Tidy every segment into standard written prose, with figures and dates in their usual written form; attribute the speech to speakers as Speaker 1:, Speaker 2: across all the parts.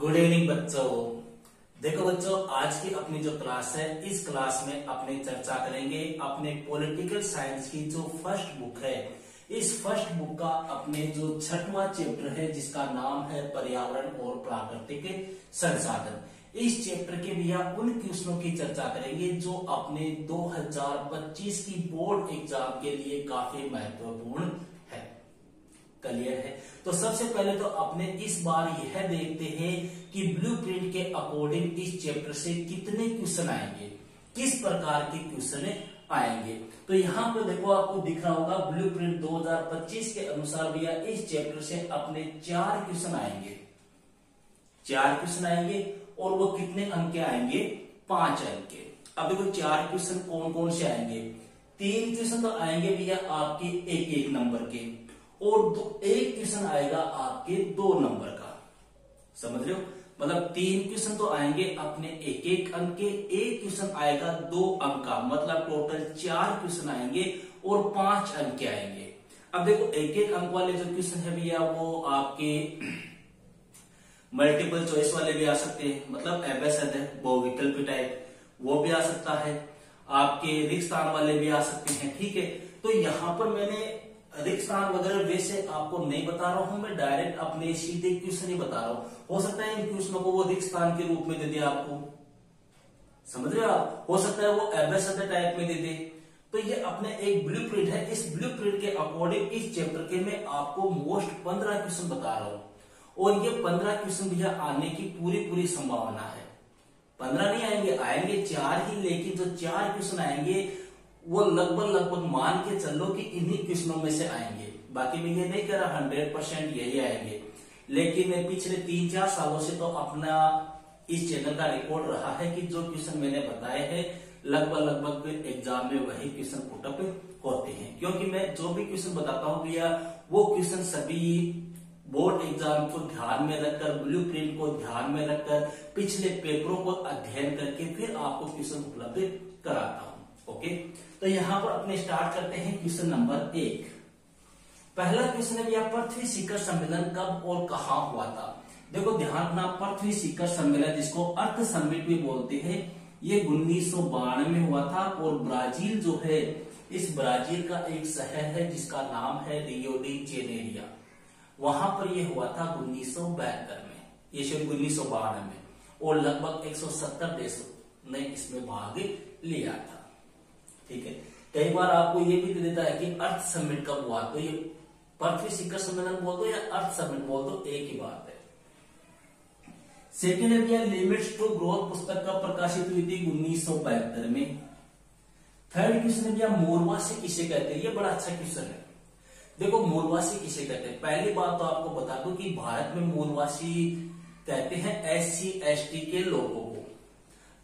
Speaker 1: Good evening बच्चों। देखो बच्चों, आज की अपनी जो क्लास है, इस क्लास में अपने चर्चा करेंगे अपने पॉलिटिकल साइंस की जो फर्स्ट बुक है। इस फर्स्ट बुक का अपने जो 6वां चैप्टर है, जिसका नाम है पर्यावरण और प्राकृतिक संसाधन। इस चैप्टर के भैया उन क्वेश्चनों की चर्चा करेंगे जो अपने 2025 की बोर्ड एग्जाम के लिए काफी महत्वपूर्ण है। क्लियर है? तो सबसे पहले तो अपने इस बार यह देखते हैं कि ब्लूप्रिंट के अकॉर्डिंग इस चैप्टर से कितने क्वेश्चन आएंगे, किस प्रकार के क्वेश्चन आएंगे। तो यहाँ पे देखो, आपको दिख रहा होगा ब्लूप्रिंट 2025 के अनुसार भैया इस चैप्टर से अपने 4 क्वेश्चन आएंगे। 4 क्वेश्चन आएंगे और वो कितने अंक के आएंगे? 5 अंक के। अब देखो 4 क्वेश्चन कौन कौन से आएंगे? 3 क्वेश्चन तो आएंगे भैया आपके 1-1 नंबर के, और एक क्वेश्चन आएगा आपके 2 नंबर का। समझ रहे हो? मतलब 3 क्वेश्चन तो आएंगे अपने 1-1 अंक के, एक क्वेश्चन आएगा 2 अंक का, मतलब टोटल 4 क्वेश्चन आएंगे और 5 अंक के आएंगे। अब देखो 1-1 अंक वाले जो क्वेश्चन है भैया, वो आपके मल्टीपल चॉइस वाले भी आ सकते हैं, मतलब एबेसड है, बहुविकल्पी टाइप, वो भी आ सकता है। आपके रिक्त स्थान वाले भी आ सकते हैं। ठीक है, तो यहां पर मैंने रिक्त स्थान वगैरह वैसे आपको नहीं बता रहा हूं, मैं डायरेक्ट अपने सीधे क्वेश्चन ही बता रहा हूं। हो सकता है इन क्वेश्चनों को वो रिक्त स्थान के रूप में दे दे आपको, समझ रहे हो आप? हो सकता है वो एबेसड टाइप में दे दे। तो ये अपने एक ब्लूप्रिंट है। इस ब्लूप्रिंट के अकॉर्डिंग इस चैप्टर के मैं आपको मोस्ट 15 क्वेश्चन बता रहा हूं, और ये 15 क्वेश्चन भैया आने की पूरी संभावना है। 15 नहीं आएंगे, आएंगे 4 ही, लेकिन जो 4 क्वेश्चन आएंगे वो लगभग मान के चलो कि इन्हीं क्वेश्चनों में से आएंगे। बाकी मैं ये नहीं कह रहा 100% यही आएंगे, लेकिन पिछले 3-4 सालों से तो अपना इस चैनल का रिकॉर्ड रहा है कि जो क्वेश्चन मैंने बताए हैं लगभग एग्जाम में वही क्वेश्चन पुटअप होते हैं। क्योंकि मैं जो भी क्वेश्चन बताता हूँ भैया, वो क्वेश्चन सभी बोर्ड एग्जाम को ध्यान में रखकर, ब्लूप्रिंट को ध्यान में रखकर, पिछले पेपरों को अध्ययन करके फिर आपको क्वेश्चन उपलब्ध कराता हूं। ओके, तो यहां पर अपने स्टार्ट करते हैं क्वेश्चन नंबर 1। पहला क्वेश्चन है भैया, पृथ्वी शिखर सम्मेलन कब और कहां हुआ था? देखो ध्यान रखना, पृथ्वी शिखर सम्मेलन, जिसको अर्थ समिट भी बोलते हैं, ये 1992 में हुआ था। और ब्राजील जो है, इस ब्राजील का एक शहर है जिसका नाम है रियो डी जेनेरिया, वहां पर यह हुआ था 1972 में, ये शायद 1992 में, और लगभग 170 देशों ने इसमें भाग लिया था। ठीक है, कई बार आपको ये भी देता है कि अर्थ समिट कब हुआ, तो ये पृथ्वी शिखर सम्मेलन बोल दो या अर्थ समिट बोल दो, एक ही बात है। सेकेंड है भैया, लिमिट्स टू ग्रोथ पुस्तक कब प्रकाशित हुई थी? 1972 में। थर्ड क्वेश्चन है भैया, मोरवासी किसे कहते हैं? ये बड़ा अच्छा क्वेश्चन है। देखो मोरवासी किसे कहते हैं? पहली बात तो आपको बता दूं कि भारत में मोरवासी कहते हैं SC/ST के लोगों को,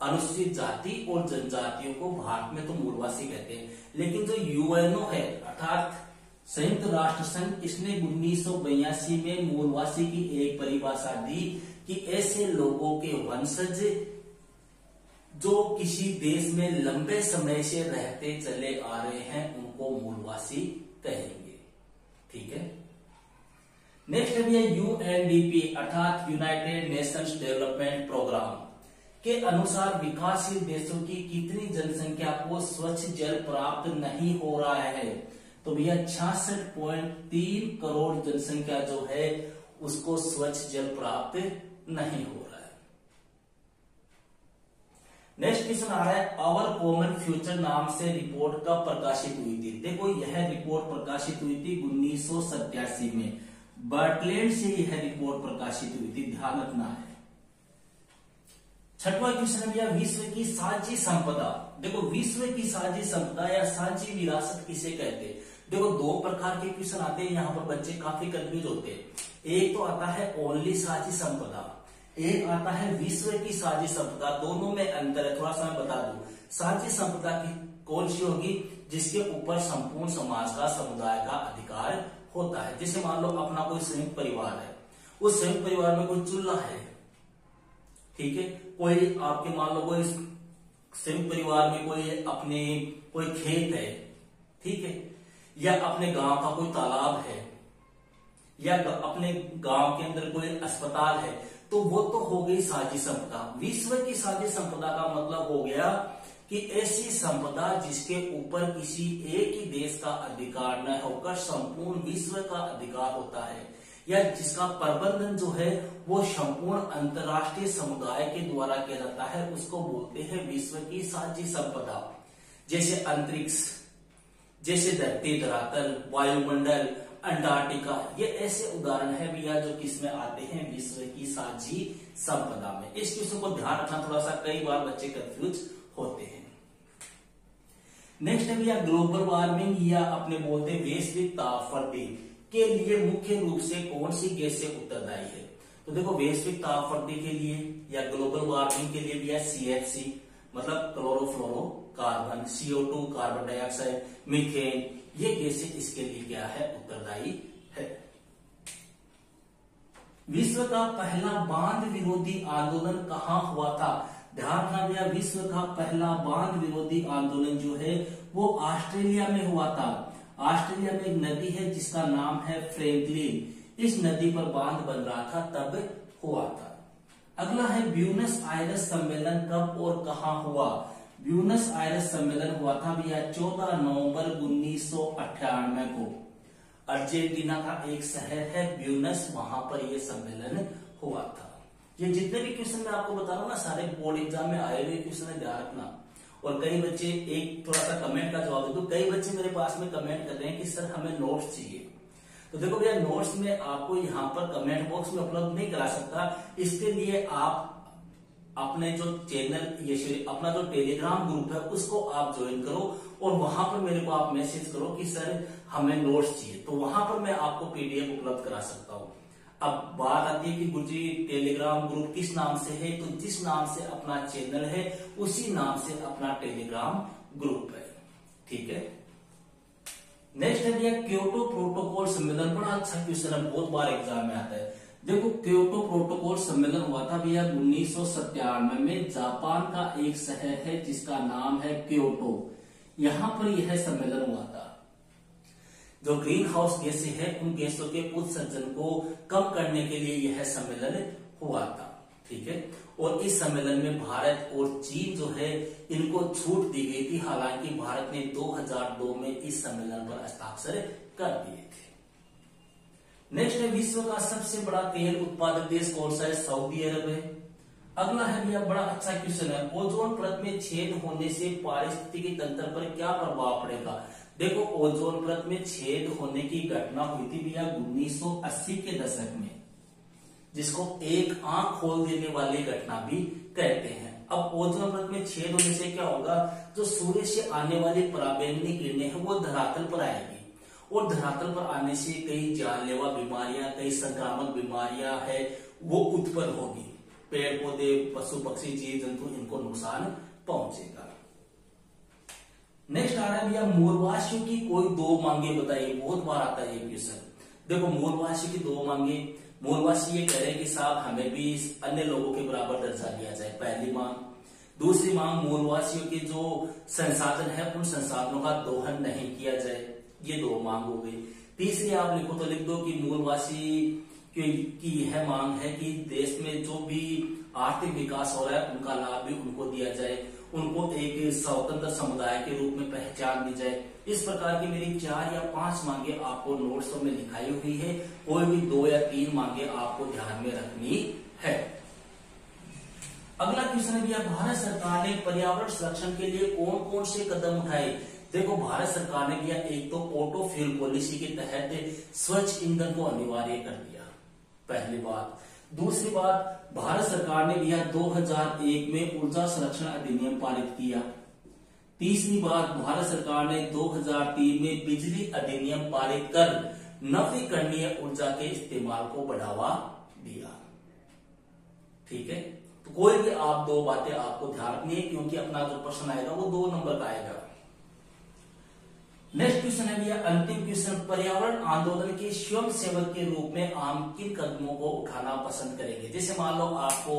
Speaker 1: अनुसूचित जाति और जनजातियों को भारत में तो मोरवासी कहते हैं। लेकिन जो यूएनओ है, अर्थात संयुक्त राष्ट्र संघ, इसने 1982 में मोरवासी की एक परिभाषा दी कि ऐसे लोगों के वंशज जो किसी देश में लंबे समय से रहते चले आ रहे हैं, उनको मोरवासी कहेंगे। ठीक है, नेक्स्ट है भैया, UNDP अर्थात यूनाइटेड नेशंस डेवलपमेंट प्रोग्राम के अनुसार विकासशील देशों की कितनी जनसंख्या को स्वच्छ जल प्राप्त नहीं हो रहा है? तो भैया 66.3 करोड़ जनसंख्या जो है उसको स्वच्छ जल प्राप्त नहीं हो रहा है। नेक्स्ट क्वेश्चन आ रहा है, आवर कॉमन फ्यूचर नाम से रिपोर्ट कब प्रकाशित हुई थी? देखो यह रिपोर्ट प्रकाशित हुई थी 1987 में, बर्टलैंड से यह रिपोर्ट प्रकाशित हुई थी, ध्यान रखना है। 6वां क्वेश्चन है भैया, विश्व की साझी संपदा। देखो विश्व की साझी संपदा या साझी विरासत किसे कहते हैं? देखो 2 प्रकार के क्वेश्चन आते हैं, यहाँ पर बच्चे काफी कंफ्यूज होते हैं। एक तो आता है ओनली साझी संपदा, एक आता है विश्व की साझी संपदा। दोनों में अंतर है, थोड़ा सा मैं बता दूं। साझी संपदा की कौन सी होगी? जिसके ऊपर संपूर्ण समाज का, समुदाय का अधिकार होता है। जैसे मान लो अपना कोई संयुक्त परिवार है, उस संयुक्त परिवार में कोई चूल्हा है, ठीक है, कोई आपके मान लो कोई संयुक्त परिवार में कोई खेत है, ठीक है, या अपने गांव का कोई तालाब है, या अपने गांव के अंदर कोई अस्पताल है, तो वो तो हो गई साझी संपदा। विश्व की साझी संपदा का मतलब हो गया कि ऐसी संपदा जिसके ऊपर किसी एक ही देश का अधिकार न होकर संपूर्ण विश्व का अधिकार होता है, या जिसका प्रबंधन जो है वो संपूर्ण अंतर्राष्ट्रीय समुदाय के द्वारा किया जाता है, उसको बोलते हैं विश्व की साझी संपदा। जैसे अंतरिक्ष, जैसे धरती धरातल, वायुमंडल, अंटार्कटिका, ये ऐसे उदाहरण है भैया जो किसमें आते हैं, विश्व की साझी संपदा में। इस क्वेश्चन को ध्यान रखना, थोड़ा सा कई बार बच्चे कंफ्यूज होते हैं। नेक्स्ट है भैया ग्लोबल वार्मिंग, या अपने बोलते हैं वैश्विक तापवृद्धि के लिए मुख्य रूप से कौन सी गैसें उत्तरदायी है। तो देखो वैश्विक तापवृद्धि के लिए या ग्लोबल वार्मिंग के लिए भी CFC मतलब chlorofluorocarbon, CO2 carbon dioxide, methane, ये गैसें इसके लिए क्या है, उत्तरदायी है। विश्व का पहला बांध विरोधी आंदोलन कहाँ हुआ था। ध्यान रखना भैया, विश्व का पहला बांध विरोधी आंदोलन जो है वो ऑस्ट्रेलिया में हुआ था। ऑस्ट्रेलिया में एक नदी है जिसका नाम है फ्रैंकलिन, इस नदी पर बांध बन रहा था तब हुआ था। अगला है ब्यूनस आयर्स सम्मेलन कब और कहां हुआ। ब्यूनस आयर्स सम्मेलन हुआ था भैया 14 नवंबर 1998 को। अर्जेंटीना का एक शहर है ब्यूनस, वहां पर यह सम्मेलन हुआ था। ये जितने भी क्वेश्चन मैं आपको बता रहा हूँ ना, सारे बोर्ड एग्जाम में आए हुए क्वेश्चन है, ध्यान रखना। और कई बच्चे एक थोड़ा सा कमेंट का जवाब दे दो, कई बच्चे मेरे पास में कमेंट कर रहे हैं कि सर हमें नोट्स चाहिए। तो देखो भैया नोट्स में आपको यहाँ पर कमेंट बॉक्स में उपलब्ध नहीं करा सकता, इसके लिए आप अपने जो चैनल ये अपना जो टेलीग्राम ग्रुप है उसको आप ज्वाइन करो और वहां पर मेरे को आप मैसेज करो कि सर हमें नोट्स चाहिए, तो वहां पर मैं आपको PDF उपलब्ध करा सकता हूँ। अब बात आती है कि गुरुजी टेलीग्राम ग्रुप किस नाम से है, तो जिस नाम से अपना चैनल है उसी नाम से अपना टेलीग्राम ग्रुप है, ठीक है। नेक्स्ट है भैया क्योटो प्रोटोकॉल सम्मेलन, बड़ा अच्छा क्वेश्चन है, बहुत बार एग्जाम में आता है। देखो क्योटो प्रोटोकॉल सम्मेलन हुआ था भैया 1997 में, जापान का एक शहर है जिसका नाम है क्योटो, यहां पर यह सम्मेलन हुआ था। जो ग्रीन हाउस गैसें हैं उन गैसों के उत्सर्जन को कम करने के लिए यह सम्मेलन हुआ था, ठीक है। और इस सम्मेलन में भारत और चीन जो है इनको छूट दी गई थी, हालांकि भारत ने 2002 में इस सम्मेलन पर हस्ताक्षर कर दिए थे। नेक्स्ट है विश्व का सबसे बड़ा तेल उत्पादक देश कौन सा है, सऊदी अरब है। अगला है भैया बड़ा अच्छा क्वेश्चन है, ओजोन परत में छेद होने से पारिस्थितिकी तंत्र पर क्या प्रभाव पड़ेगा। देखो ओजोन परत में छेद होने की घटना हुई थी भैया 1980 के दशक में, जिसको एक आंख खोल देने वाली घटना भी कहते हैं। अब ओजोन परत में छेद होने से क्या होगा, जो सूर्य से आने वाली पराबैंगनी किरणें हैं वो धरातल पर आएगी, और धरातल पर आने से कई जानलेवा बीमारियां, कई संक्रामक बीमारियां है वो उत्पन्न होगी, पेड़ पौधे, पशु पक्षी, जीव जंतु इनको नुकसान पहुंचेगा। नेक्स्ट आ रहा है भैया मूलवासियों की कोई दो मांगे बताइए, बहुत बार आता है ये क्वेश्चन। देखो मूलवासियों की दो मांगे, मूलवासी ये कह रहे हैं कि साहब हमें भी अन्य लोगों के बराबर दर्जा दिया जाए, पहली मांग। दूसरी मांग मूलवासियों के जो संसाधन है उन संसाधनों का दोहन नहीं किया जाए, ये दो मांग हो गई। तीसरी आप लिखो तो लिख दो कि मूलवासी की यह मांग है कि देश में जो भी आर्थिक विकास हो रहा है उनका लाभ भी उनको दिया जाए, उनको एक स्वतंत्र समुदाय के रूप में पहचान दी जाए। इस प्रकार की मेरी 4 या 5 मांगे आपको नोट्स में लिखाई हुई है, कोई भी 2 या 3 मांगे आपको ध्यान में रखनी है। अगला क्वेश्चन है भैया भारत सरकार ने पर्यावरण संरक्षण के लिए कौन कौन से कदम उठाए। देखो भारत सरकार ने भैया एक तो ऑटो फ्यूल पॉलिसी के तहत स्वच्छ ईंधन को अनिवार्य कर दिया, पहली बात। दूसरी बात भारत सरकार ने भैया 2001 में ऊर्जा संरक्षण अधिनियम पारित किया। तीसरी बात भारत सरकार ने 2003 में बिजली अधिनियम पारित कर नवीकरणीय ऊर्जा के इस्तेमाल को बढ़ावा दिया, ठीक है। तो कोई भी आप 2 बातें आपको ध्यान रखनी है, क्योंकि अपना जो प्रश्न आएगा वो 2 नंबर का आएगा। नेक्स्ट क्वेश्चन है भैया अंतिम क्वेश्चन, पर्यावरण आंदोलन के स्वयं सेवक के रूप में आम किन कदमों को उठाना पसंद करेंगे। जैसे मान लो आपको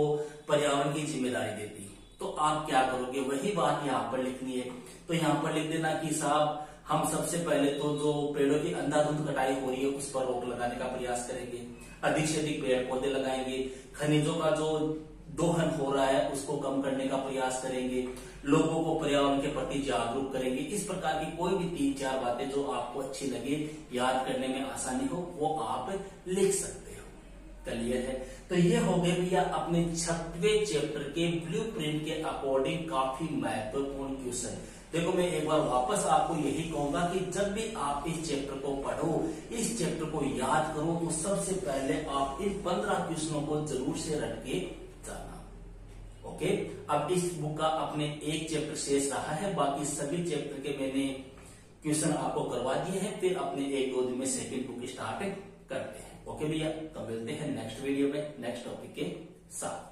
Speaker 1: पर्यावरण की जिम्मेदारी देती तो आप क्या करोगे, वही बात यहाँ पर लिखनी है। तो यहाँ पर लिख देना कि साहब हम सबसे पहले तो जो पेड़ों की अंधाधुंध कटाई हो रही है उस पर रोक लगाने का प्रयास करेंगे, अधिक से अधिक पेड़ पौधे लगाएंगे, खनिजों का जो दोहन हो रहा है उसको कम करने का प्रयास करेंगे, लोगों को पर्यावरण के प्रति जागरूक करेंगे। इस प्रकार की कोई भी 3-4 बातें जो आपको अच्छी लगे, याद करने में आसानी हो, वो आप लिख सकते हो। क्लियर है? तो ये हो गए भैया अपने 6वें चैप्टर के ब्लूप्रिंट के अकॉर्डिंग काफी महत्वपूर्ण क्वेश्चन। देखो मैं एक बार वापस आपको यही कहूंगा कि जब भी आप इस चैप्टर को पढ़ो, इस चैप्टर को याद करो, तो सबसे पहले आप इन 15 क्वेश्चनों को जरूर से रट के जाना। ओके, अब इस बुक का अपने एक चैप्टर शेष रहा है, बाकी सभी चैप्टर के मैंने क्वेश्चन आपको करवा दिए हैं, फिर अपने 1-2 दिन में सेकंड बुक स्टार्ट करते हैं। ओके भैया, तो मिलते हैं नेक्स्ट वीडियो में नेक्स्ट टॉपिक के साथ।